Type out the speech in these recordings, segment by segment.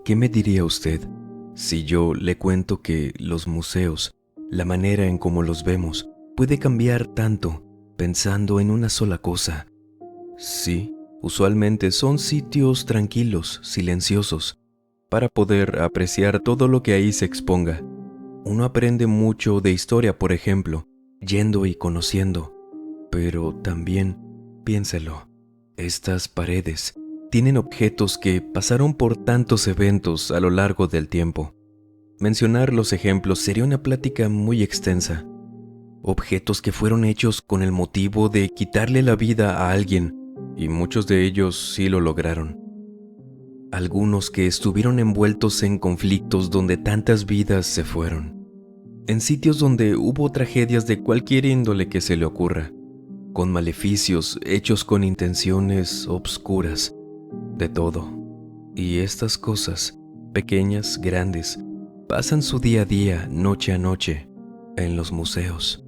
¿Qué me diría usted si yo le cuento que los museos, la manera en cómo los vemos, puede cambiar tanto pensando en una sola cosa? Sí, usualmente son sitios tranquilos, silenciosos, para poder apreciar todo lo que ahí se exponga. Uno aprende mucho de historia, por ejemplo, yendo y conociendo, pero también, piénselo, estas paredes tienen objetos que pasaron por tantos eventos a lo largo del tiempo. Mencionar los ejemplos sería una plática muy extensa. Objetos que fueron hechos con el motivo de quitarle la vida a alguien, y muchos de ellos sí lo lograron. Algunos que estuvieron envueltos en conflictos donde tantas vidas se fueron. En sitios donde hubo tragedias de cualquier índole que se le ocurra, con maleficios hechos con intenciones obscuras, de todo. Y estas cosas, pequeñas, grandes, pasan su día a día, noche a noche, en los museos.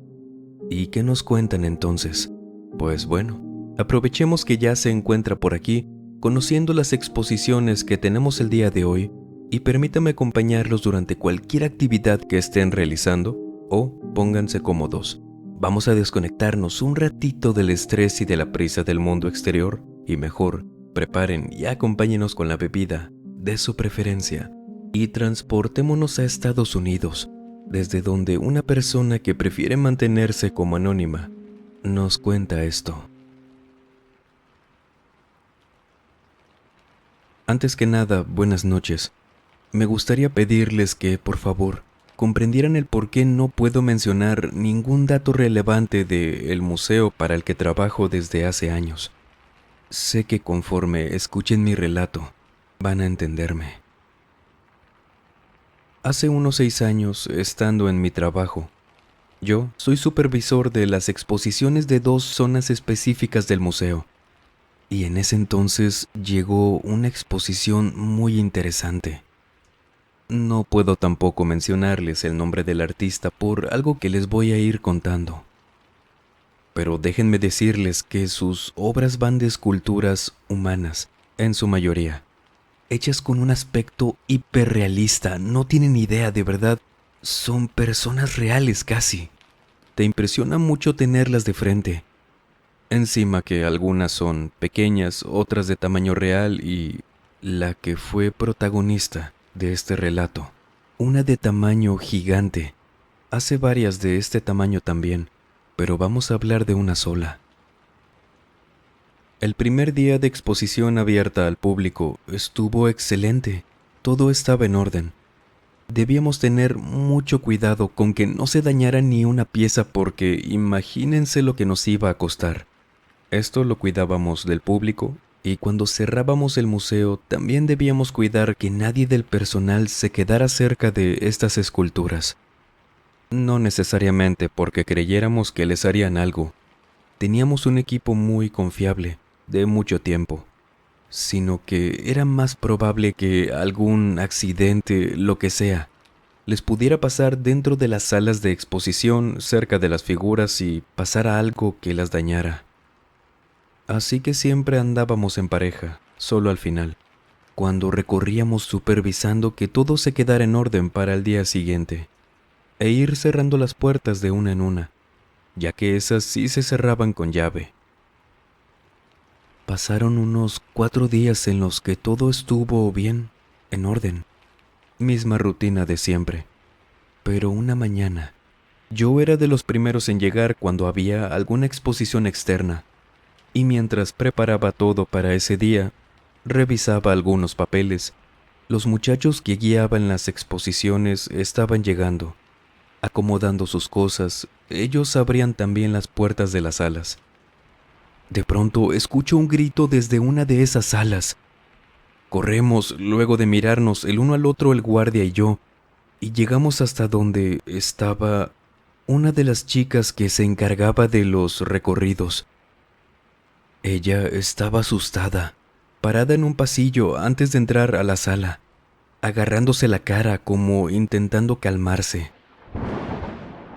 ¿Y qué nos cuentan entonces? Pues bueno, aprovechemos que ya se encuentra por aquí, conociendo las exposiciones que tenemos el día de hoy, y permítame acompañarlos durante cualquier actividad que estén realizando, o pónganse cómodos. Vamos a desconectarnos un ratito del estrés y de la prisa del mundo exterior, y mejor, preparen y acompáñenos con la bebida de su preferencia, y transportémonos a Estados Unidos, desde donde una persona que prefiere mantenerse como anónima nos cuenta esto. Antes que nada, buenas noches. Me gustaría pedirles que, por favor, comprendieran el por qué no puedo mencionar ningún dato relevante del museo para el que trabajo desde hace años. Sé que conforme escuchen mi relato, van a entenderme. Hace unos 6 años, estando en mi trabajo, yo soy supervisor de las exposiciones de 2 zonas específicas del museo, y en ese entonces llegó una exposición muy interesante. No puedo tampoco mencionarles el nombre del artista por algo que les voy a ir contando. Pero déjenme decirles que sus obras van de esculturas humanas, en su mayoría, hechas con un aspecto hiperrealista. No tienen idea, de verdad, son personas reales casi. Te impresiona mucho tenerlas de frente. Encima que algunas son pequeñas, otras de tamaño real y la que fue protagonista de este relato, una de tamaño gigante. Hace varias de este tamaño también, pero vamos a hablar de una sola. El primer día de exposición abierta al público estuvo excelente. Todo estaba en orden. Debíamos tener mucho cuidado con que no se dañara ni una pieza porque imagínense lo que nos iba a costar. Esto lo cuidábamos del público y cuando cerrábamos el museo también debíamos cuidar que nadie del personal se quedara cerca de estas esculturas. No necesariamente porque creyéramos que les harían algo. Teníamos un equipo muy confiable, de mucho tiempo, sino que era más probable que algún accidente, lo que sea, les pudiera pasar dentro de las salas de exposición, cerca de las figuras y pasara algo que las dañara. Así que siempre andábamos en pareja, solo al final, cuando recorríamos supervisando que todo se quedara en orden para el día siguiente, e ir cerrando las puertas de una en una, ya que esas sí se cerraban con llave. Pasaron unos 4 días en los que todo estuvo bien, en orden, misma rutina de siempre. Pero una mañana, yo era de los primeros en llegar cuando había alguna exposición externa, y mientras preparaba todo para ese día, revisaba algunos papeles. Los muchachos que guiaban las exposiciones estaban llegando, acomodando sus cosas. Ellos abrían también las puertas de las salas. De pronto escucho un grito desde una de esas salas. Corremos, luego de mirarnos el uno al otro el guardia y yo, y llegamos hasta donde estaba una de las chicas que se encargaba de los recorridos. Ella estaba asustada, parada en un pasillo antes de entrar a la sala, agarrándose la cara como intentando calmarse.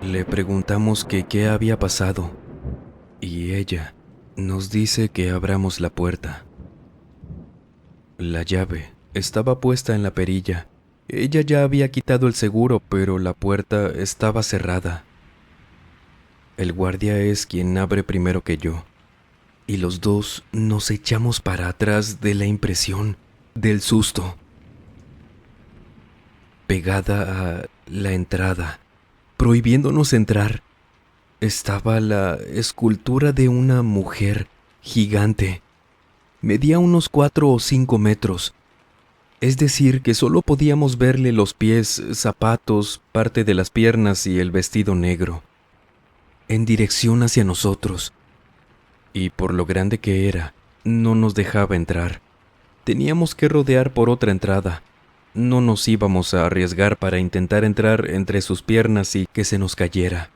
Le preguntamos que qué había pasado, y ella nos dice que abramos la puerta. La llave Estaba puesta en la perilla. Ella ya había quitado el seguro, pero la puerta estaba cerrada. El guardia es quien abre primero que yo, y los dos nos echamos para atrás de la impresión, del susto. Pegada a la entrada, prohibiéndonos entrar, estaba la escultura de una mujer gigante. Medía unos 4 o 5 metros. Es decir, que solo podíamos verle los pies, zapatos, parte de las piernas y el vestido negro, en dirección hacia nosotros. Y por lo grande que era, no nos dejaba entrar. Teníamos que rodear por otra entrada. No nos íbamos a arriesgar para intentar entrar entre sus piernas y que se nos cayera.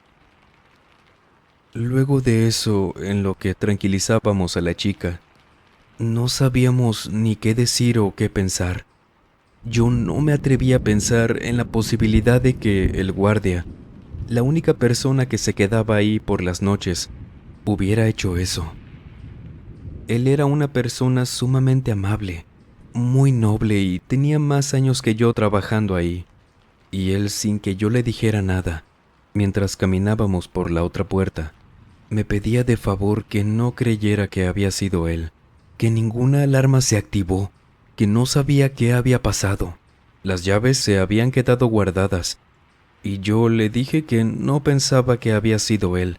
Luego de eso, en lo que tranquilizábamos a la chica, no sabíamos ni qué decir o qué pensar. Yo no me atreví a pensar en la posibilidad de que el guardia, la única persona que se quedaba ahí por las noches, hubiera hecho eso. Él era una persona sumamente amable, muy noble y tenía más años que yo trabajando ahí. Y él, sin que yo le dijera nada, mientras caminábamos por la otra puerta, me pedía de favor que no creyera que había sido él, que ninguna alarma se activó, que no sabía qué había pasado. Las llaves se habían quedado guardadas, y yo le dije que no pensaba que había sido él,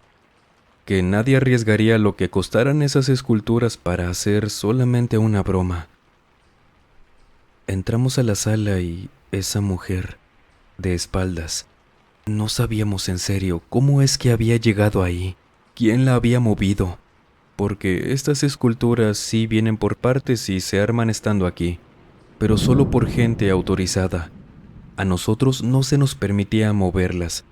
que nadie arriesgaría lo que costaran esas esculturas para hacer solamente una broma. Entramos a la sala y esa mujer, de espaldas, no sabíamos en serio cómo es que había llegado ahí, quién la había movido, porque estas esculturas sí vienen por partes y se arman estando aquí, pero solo por gente autorizada. A nosotros no se nos permitía moverlas.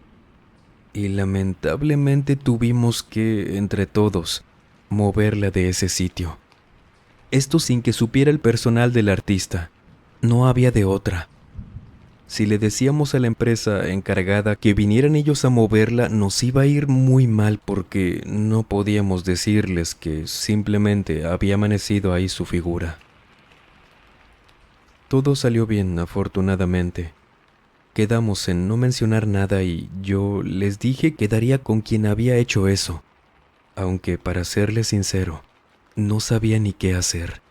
Y lamentablemente tuvimos que, entre todos, moverla de ese sitio. Esto sin que supiera el personal del artista. No había de otra. Si le decíamos a la empresa encargada que vinieran ellos a moverla, nos iba a ir muy mal porque no podíamos decirles que simplemente había amanecido ahí su figura. Todo salió bien, afortunadamente. Quedamos en no mencionar nada y yo les dije que daría con quien había hecho eso, aunque para serles sincero, no sabía ni qué hacer.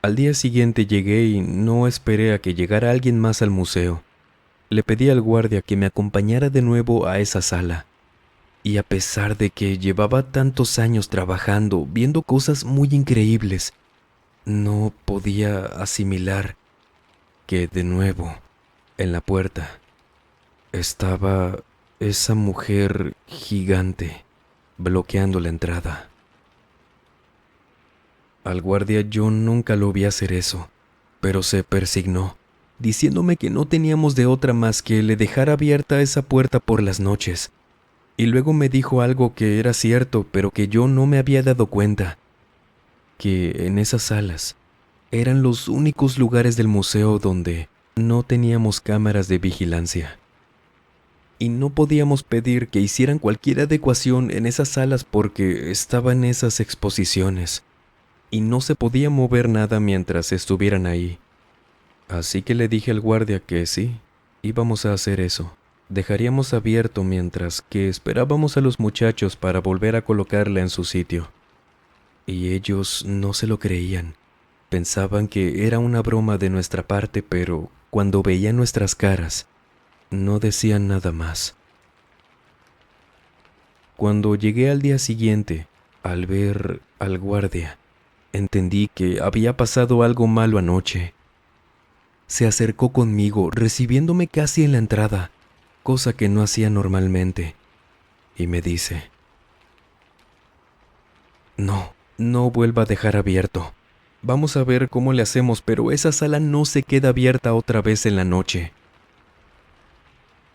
Al día siguiente llegué y no esperé a que llegara alguien más al museo. Le pedí al guardia que me acompañara de nuevo a esa sala. Y a pesar de que llevaba tantos años trabajando, viendo cosas muy increíbles, no podía asimilar que de nuevo, en la puerta, estaba esa mujer gigante bloqueando la entrada. Al guardia yo nunca lo vi hacer eso, pero se persignó, diciéndome que no teníamos de otra más que le dejar abierta esa puerta por las noches. Y luego me dijo algo que era cierto, pero que yo no me había dado cuenta, que en esas salas eran los únicos lugares del museo donde no teníamos cámaras de vigilancia. Y no podíamos pedir que hicieran cualquier adecuación en esas salas porque estaban esas exposiciones, y no se podía mover nada mientras estuvieran ahí. Así que le dije al guardia que sí, íbamos a hacer eso. Dejaríamos abierto mientras que esperábamos a los muchachos para volver a colocarla en su sitio. Y ellos no se lo creían. Pensaban que era una broma de nuestra parte, pero cuando veían nuestras caras, no decían nada más. Cuando llegué al día siguiente, al ver al guardia, entendí que había pasado algo malo anoche. Se acercó conmigo, recibiéndome casi en la entrada, cosa que no hacía normalmente, y me dice: no vuelva a dejar abierto. Vamos a ver cómo le hacemos, pero esa sala no se queda abierta otra vez en la noche.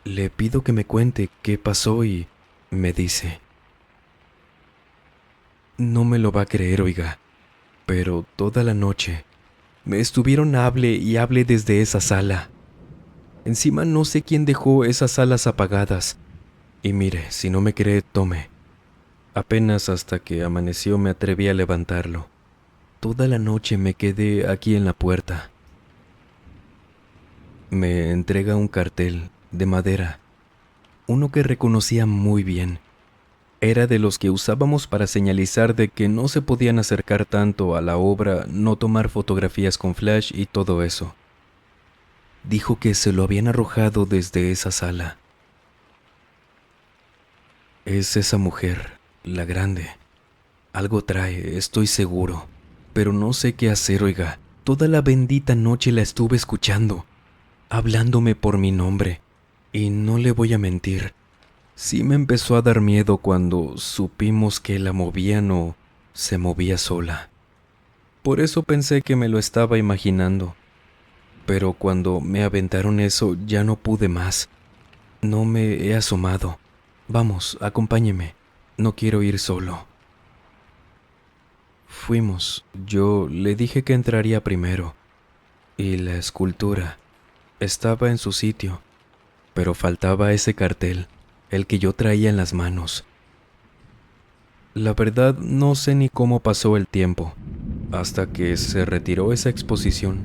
Le pido que me cuente qué pasó y me dice: no me lo va a creer, oiga, pero toda la noche me estuvieron hable y hable desde esa sala. Encima no sé quién dejó esas salas apagadas. Y mire, si no me cree, tome. Apenas hasta que amaneció me atreví a levantarlo. toda la noche me quedé aquí en la puerta. Me entrega un cartel de madera, uno que reconocía muy bien. Era de los que usábamos para señalizar de que no se podían acercar tanto a la obra, no tomar fotografías con flash y todo eso. Dijo que se lo habían arrojado desde esa sala. Es esa mujer, la grande. Algo trae, estoy seguro, pero no sé qué hacer, oiga. Toda la bendita noche la estuve escuchando, hablándome por mi nombre, y no le voy a mentir. Sí me empezó a dar miedo cuando supimos que la movían o se movía sola. Por eso pensé que me lo estaba imaginando. Pero cuando me aventaron eso ya no pude más. No me he asomado. Vamos, acompáñeme. No quiero ir solo. Fuimos. Yo le dije que entraría primero. Y la escultura estaba en su sitio, pero faltaba ese cartel, el que yo traía en las manos. La verdad no sé ni cómo pasó el tiempo, hasta que se retiró esa exposición.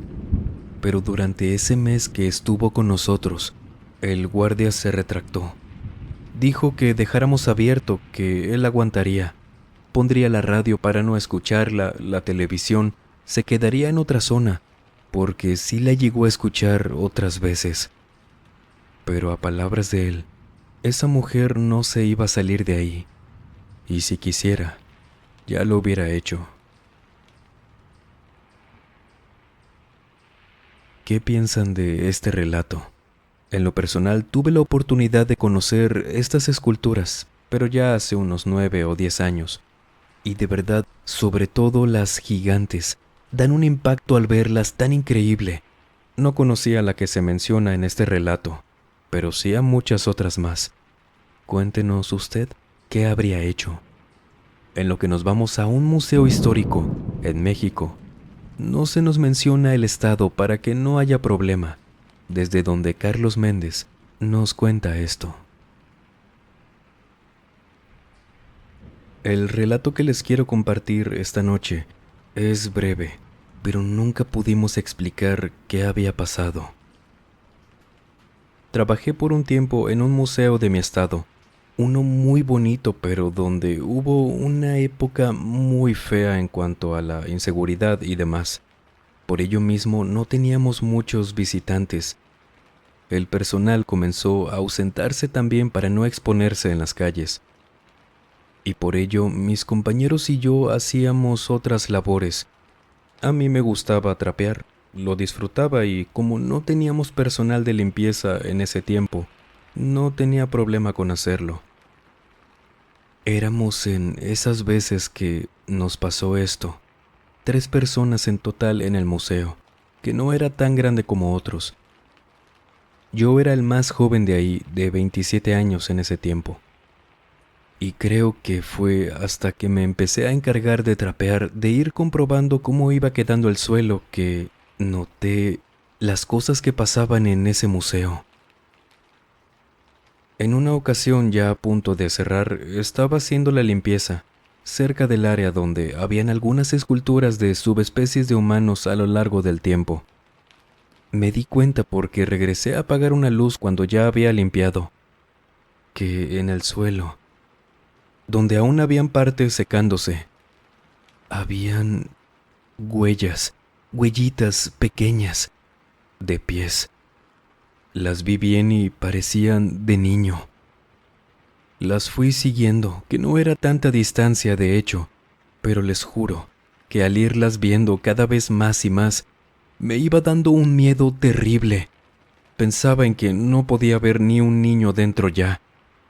Pero durante ese mes que estuvo con nosotros, el guardia se retractó. Dijo que dejáramos abierto, que él aguantaría. Pondría la radio para no escucharla, la televisión, se quedaría en otra zona, porque sí la llegó a escuchar otras veces. Pero a palabras de él, esa mujer no se iba a salir de ahí, y si quisiera, ya lo hubiera hecho. ¿Qué piensan de este relato? En lo personal, tuve la oportunidad de conocer estas esculturas, pero ya hace unos 9 o 10 años. Y de verdad, sobre todo las gigantes, dan un impacto al verlas tan increíble. No conocía la que se menciona en este relato, pero sí a muchas otras más. Cuéntenos usted qué habría hecho. En lo que nos vamos a un museo histórico, en México, no se nos menciona el estado para que no haya problema, desde donde Carlos Méndez nos cuenta esto. El relato que les quiero compartir esta noche es breve, pero nunca pudimos explicar qué había pasado. Trabajé por un tiempo en un museo de mi estado, uno muy bonito, pero donde hubo una época muy fea en cuanto a la inseguridad y demás. Por ello mismo no teníamos muchos visitantes. El personal comenzó a ausentarse también para no exponerse en las calles. Y por ello mis compañeros y yo hacíamos otras labores. A mí me gustaba trapear, lo disfrutaba y como no teníamos personal de limpieza en ese tiempo, no tenía problema con hacerlo. Éramos en esas veces que nos pasó esto, 3 personas en total en el museo, que no era tan grande como otros. Yo era el más joven de ahí, de 27 años en ese tiempo. Y creo que fue hasta que me empecé a encargar de trapear, de ir comprobando cómo iba quedando el suelo, que noté las cosas que pasaban en ese museo. En una ocasión, ya a punto de cerrar, estaba haciendo la limpieza, cerca del área donde habían algunas esculturas de subespecies de humanos a lo largo del tiempo. Me di cuenta porque regresé a apagar una luz cuando ya había limpiado, que en el suelo, donde aún habían partes secándose, habían huellitas pequeñas, de pies. Las vi bien y parecían de niño. Las fui siguiendo, que no era tanta distancia de hecho, pero les juro que al irlas viendo cada vez más y más, me iba dando un miedo terrible. Pensaba en que no podía haber ni un niño dentro ya.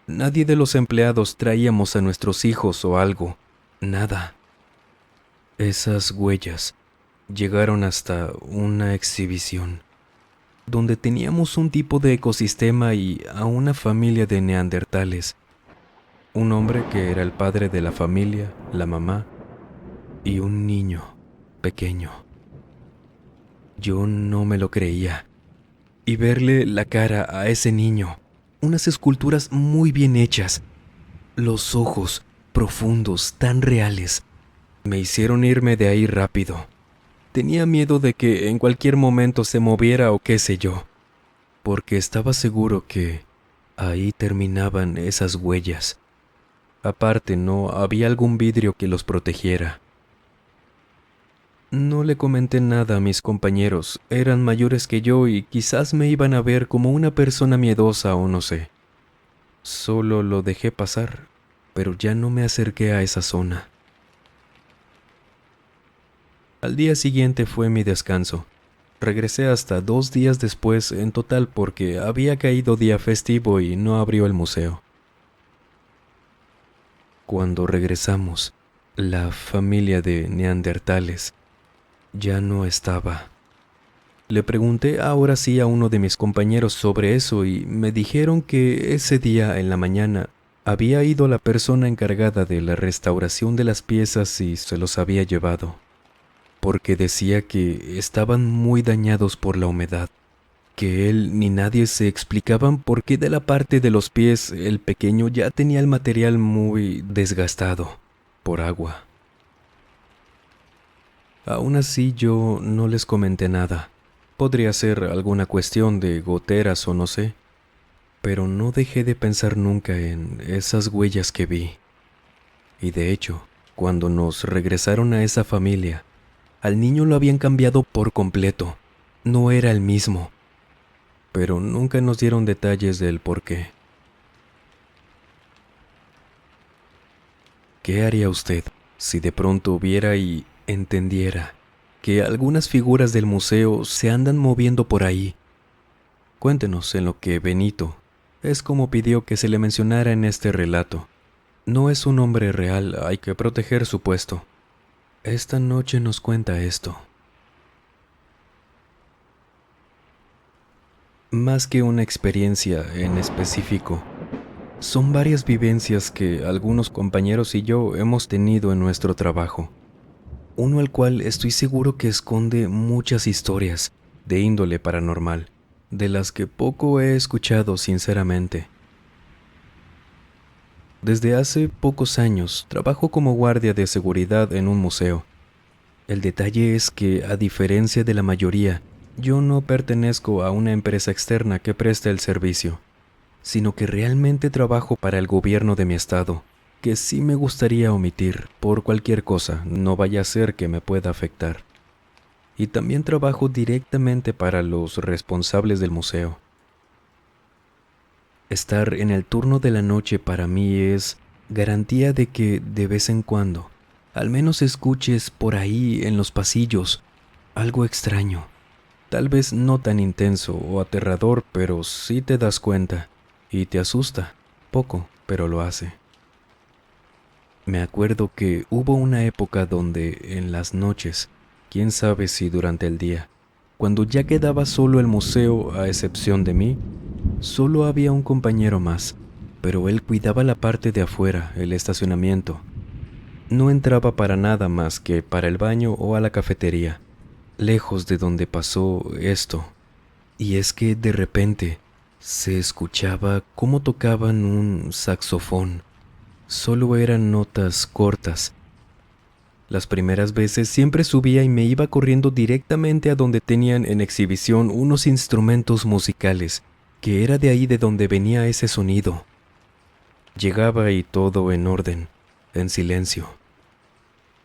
Nadie de los empleados traíamos a nuestros hijos o algo. Nada. Esas huellas llegaron hasta una exhibición, donde teníamos un tipo de ecosistema y a una familia de neandertales. Un hombre que era el padre de la familia, la mamá, y un niño pequeño. Yo no me lo creía. Y verle la cara a ese niño, unas esculturas muy bien hechas, los ojos profundos, tan reales, Me hicieron irme de ahí rápido. Tenía miedo de que en cualquier momento se moviera o qué sé yo, porque estaba seguro que ahí terminaban esas huellas. Aparte, no había algún vidrio que los protegiera. No le comenté nada a mis compañeros, eran mayores que yo y quizás me iban a ver como una persona miedosa o no sé. Solo lo dejé pasar, pero ya no me acerqué a esa zona. Al día siguiente fue mi descanso. Regresé hasta 2 días después en total porque había caído día festivo y no abrió el museo. Cuando regresamos, la familia de neandertales ya no estaba. Le pregunté ahora sí a uno de mis compañeros sobre eso y me dijeron que ese día en la mañana había ido la persona encargada de la restauración de las piezas y se los había llevado, porque decía que estaban muy dañados por la humedad, que él ni nadie se explicaban por qué de la parte de los pies el pequeño ya tenía el material muy desgastado por agua. Aún así yo no les comenté nada. Podría ser alguna cuestión de goteras o no sé, pero no dejé de pensar nunca en esas huellas que vi. Y de hecho, cuando nos regresaron a esa familia, al niño lo habían cambiado por completo. No era el mismo, pero nunca nos dieron detalles del por qué. ¿Qué haría usted si de pronto viera y entendiera que algunas figuras del museo se andan moviendo por ahí? Cuéntenos en lo que Benito es como pidió que se le mencionara en este relato. No es un hombre real, hay que proteger su puesto. Esta noche nos cuenta esto. Más que una experiencia en específico, son varias vivencias que algunos compañeros y yo hemos tenido en nuestro trabajo. Uno al cual estoy seguro que esconde muchas historias de índole paranormal, de las que poco he escuchado sinceramente. Desde hace pocos años trabajo como guardia de seguridad en un museo. El detalle es que, a diferencia de la mayoría, yo no pertenezco a una empresa externa que preste el servicio, sino que realmente trabajo para el gobierno de mi estado, que sí me gustaría omitir por cualquier cosa, no vaya a ser que me pueda afectar. Y también trabajo directamente para los responsables del museo. Estar en el turno de la noche para mí es garantía de que de vez en cuando, al menos escuches por ahí en los pasillos algo extraño. Tal vez no tan intenso o aterrador, pero sí te das cuenta y te asusta, poco, pero lo hace. Me acuerdo que hubo una época donde en las noches, quién sabe si durante el día, cuando ya quedaba solo el museo a excepción de mí, solo había un compañero más, pero él cuidaba la parte de afuera, el estacionamiento. No entraba para nada más que para el baño o a la cafetería, lejos de donde pasó esto. Y es que de repente se escuchaba cómo tocaban un saxofón. Solo eran notas cortas. Las primeras veces siempre subía y me iba corriendo directamente a donde tenían en exhibición unos instrumentos musicales, que era de ahí de donde venía ese sonido. Llegaba y todo en orden, en silencio.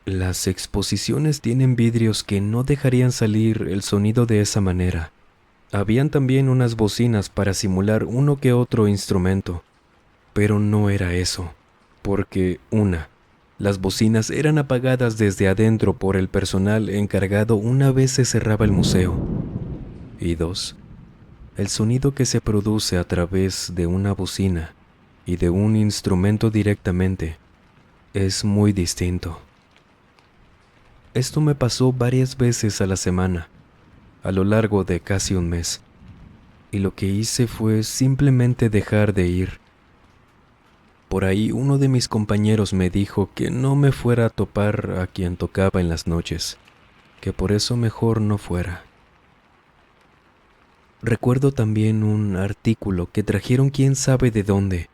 Las exposiciones tienen vidrios que no dejarían salir el sonido de esa manera. Habían también unas bocinas para simular uno que otro instrumento, pero no era eso, porque las bocinas eran apagadas desde adentro por el personal encargado una vez se cerraba el museo, y dos, el sonido que se produce a través de una bocina y de un instrumento directamente es muy distinto. Esto me pasó varias veces a la semana, a lo largo de casi un mes, y lo que hice fue simplemente dejar de ir. Por ahí uno de mis compañeros me dijo que no me fuera a topar a quien tocaba en las noches, que por eso mejor no fuera. Recuerdo también un artículo que trajeron quién sabe de dónde,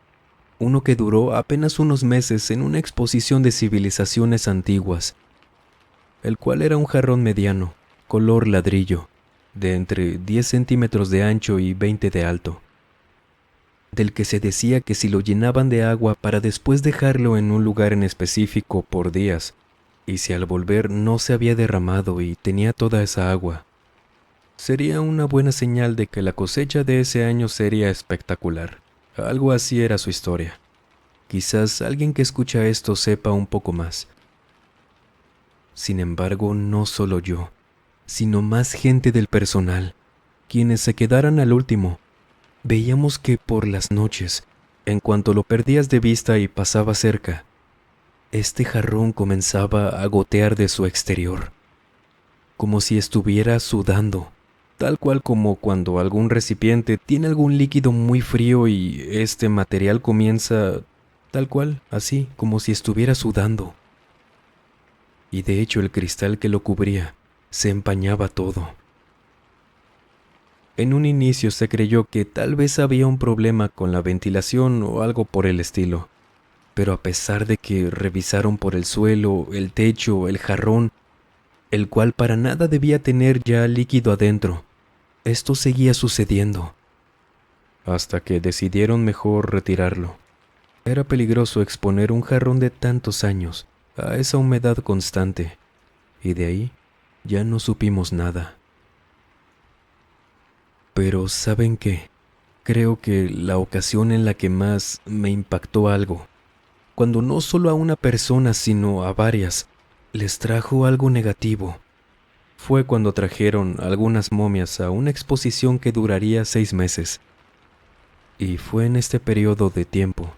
uno que duró apenas unos meses en una exposición de civilizaciones antiguas, el cual era un jarrón mediano, color ladrillo, de entre 10 centímetros de ancho y 20 de alto, del que se decía que si lo llenaban de agua para después dejarlo en un lugar en específico por días, y si al volver no se había derramado y tenía toda esa agua, sería una buena señal de que la cosecha de ese año sería espectacular. Algo así era su historia. Quizás alguien que escucha esto sepa un poco más. Sin embargo, no solo yo, sino más gente del personal, quienes se quedaran al último. Veíamos que por las noches, en cuanto lo perdías de vista y pasaba cerca, este jarrón comenzaba a gotear de su exterior, como si estuviera sudando, tal cual como cuando algún recipiente tiene algún líquido muy frío y este material comienza tal cual, así, como si estuviera sudando. Y de hecho el cristal que lo cubría se empañaba todo. En un inicio se creyó que tal vez había un problema con la ventilación o algo por el estilo, pero a pesar de que revisaron por el suelo, el techo, el jarrón, el cual para nada debía tener ya líquido adentro, esto seguía sucediendo, hasta que decidieron mejor retirarlo. Era peligroso exponer un jarrón de tantos años a esa humedad constante, y de ahí ya no supimos nada. Pero ¿saben qué? Creo que la ocasión en la que más me impactó algo, cuando no solo a una persona sino a varias les trajo algo negativo, fue cuando trajeron algunas momias a una exposición que duraría 6 meses. Y fue en este periodo de tiempo,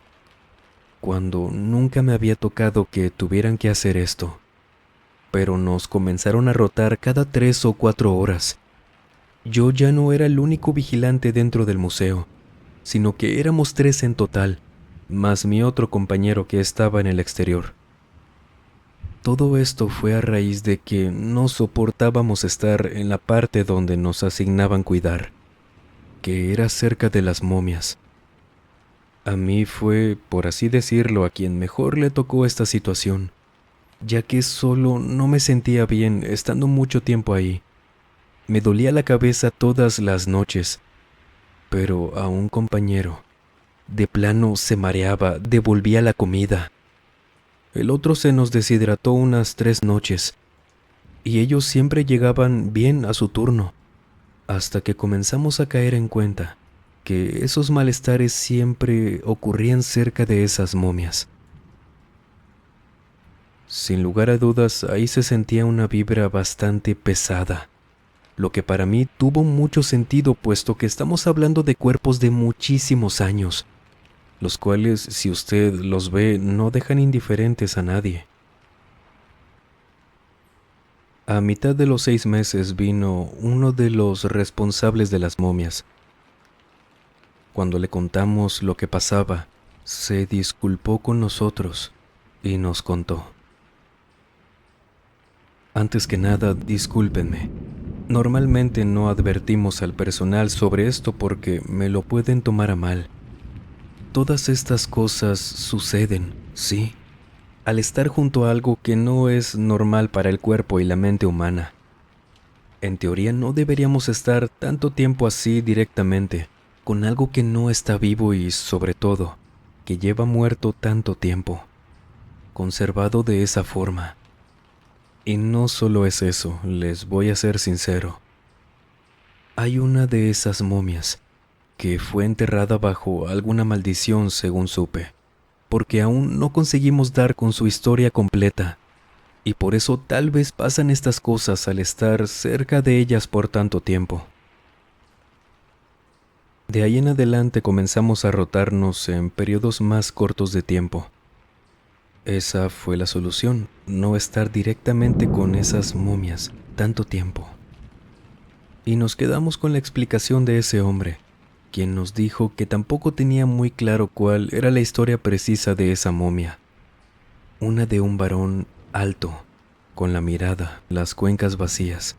cuando nunca me había tocado que tuvieran que hacer esto, pero nos comenzaron a rotar cada 3 o 4 horas. Yo ya no era el único vigilante dentro del museo, sino que éramos 3 en total, más mi otro compañero que estaba en el exterior. Todo esto fue a raíz de que no soportábamos estar en la parte donde nos asignaban cuidar, que era cerca de las momias. A mí fue, por así decirlo, a quien mejor le tocó esta situación, ya que solo no me sentía bien estando mucho tiempo ahí. Me dolía la cabeza todas las noches, pero a un compañero, de plano se mareaba, devolvía la comida. El otro se nos deshidrató unas 3 noches, y ellos siempre llegaban bien a su turno, hasta que comenzamos a caer en cuenta que esos malestares siempre ocurrían cerca de esas momias. Sin lugar a dudas, ahí se sentía una vibra bastante pesada, lo que para mí tuvo mucho sentido puesto que estamos hablando de cuerpos de muchísimos años, los cuales, si usted los ve, no dejan indiferentes a nadie. A mitad de los 6 meses vino uno de los responsables de las momias. Cuando le contamos lo que pasaba, se disculpó con nosotros y nos contó. Antes que nada, discúlpenme. Normalmente no advertimos al personal sobre esto porque me lo pueden tomar a mal. Todas estas cosas suceden, sí, al estar junto a algo que no es normal para el cuerpo y la mente humana. En teoría no deberíamos estar tanto tiempo así directamente, con algo que no está vivo y, sobre todo, que lleva muerto tanto tiempo, conservado de esa forma. Y no solo es eso, les voy a ser sincero. Hay una de esas momias que fue enterrada bajo alguna maldición, según supe, porque aún no conseguimos dar con su historia completa, y por eso tal vez pasan estas cosas al estar cerca de ellas por tanto tiempo. De ahí en adelante comenzamos a rotarnos en periodos más cortos de tiempo. Esa fue la solución, no estar directamente con esas momias tanto tiempo. Y nos quedamos con la explicación de ese hombre, quien nos dijo que tampoco tenía muy claro cuál era la historia precisa de esa momia. Una de un varón alto, con la mirada, las cuencas vacías,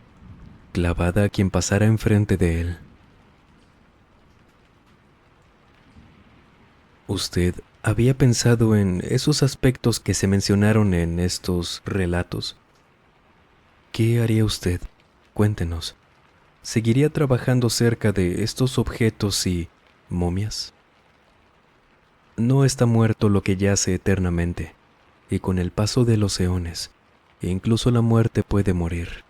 clavada a quien pasara enfrente de él. ¿Usted había pensado en esos aspectos que se mencionaron en estos relatos? ¿qué haría usted? Cuéntenos. ¿Seguiría trabajando cerca de estos objetos y momias? No está muerto lo que yace eternamente, y con el paso de los eones, incluso la muerte puede morir.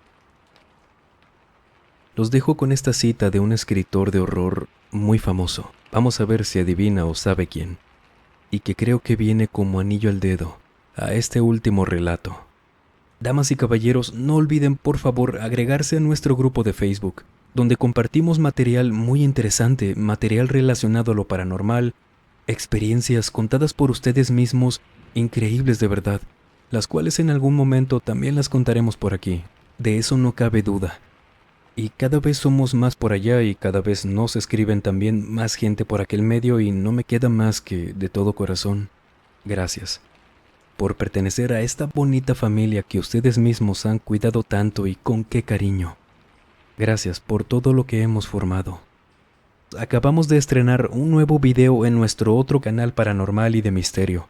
Los dejo con esta cita de un escritor de horror muy famoso. Vamos a ver si adivina o sabe quién. Y que creo que viene como anillo al dedo a este último relato. Damas y caballeros, no olviden por favor agregarse a nuestro grupo de Facebook, donde compartimos material muy interesante, material relacionado a lo paranormal, experiencias contadas por ustedes mismos, increíbles de verdad, las cuales en algún momento también las contaremos por aquí. De eso no cabe duda. Y cada vez somos más por allá y cada vez nos escriben también más gente por aquel medio y no me queda más que, de todo corazón, gracias por pertenecer a esta bonita familia que ustedes mismos han cuidado tanto y con qué cariño. Gracias por todo lo que hemos formado. Acabamos de estrenar un nuevo video en nuestro otro canal paranormal y de misterio.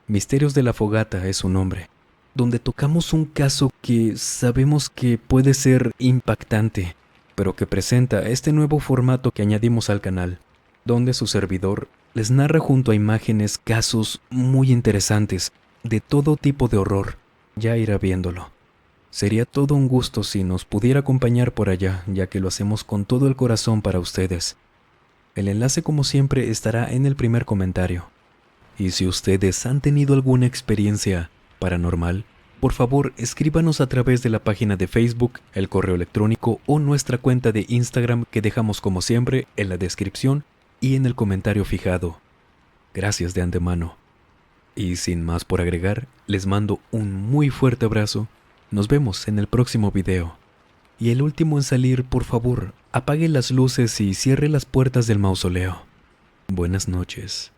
Misterios de la Fogata es su nombre, donde tocamos un caso que sabemos que puede ser impactante, pero que presenta este nuevo formato que añadimos al canal, donde su servidor les narra junto a imágenes casos muy interesantes de todo tipo de horror. Ya irá viéndolo. Sería todo un gusto si nos pudiera acompañar por allá, ya que lo hacemos con todo el corazón para ustedes. El enlace, como siempre, estará en el primer comentario. Y si ustedes han tenido alguna experiencia paranormal, por favor escríbanos a través de la página de Facebook, el correo electrónico o nuestra cuenta de Instagram que dejamos como siempre en la descripción y en el comentario fijado. Gracias de antemano. Y sin más por agregar, les mando un muy fuerte abrazo. Nos vemos en el próximo video. Y el último en salir, por favor, apague las luces y cierre las puertas del mausoleo. Buenas noches.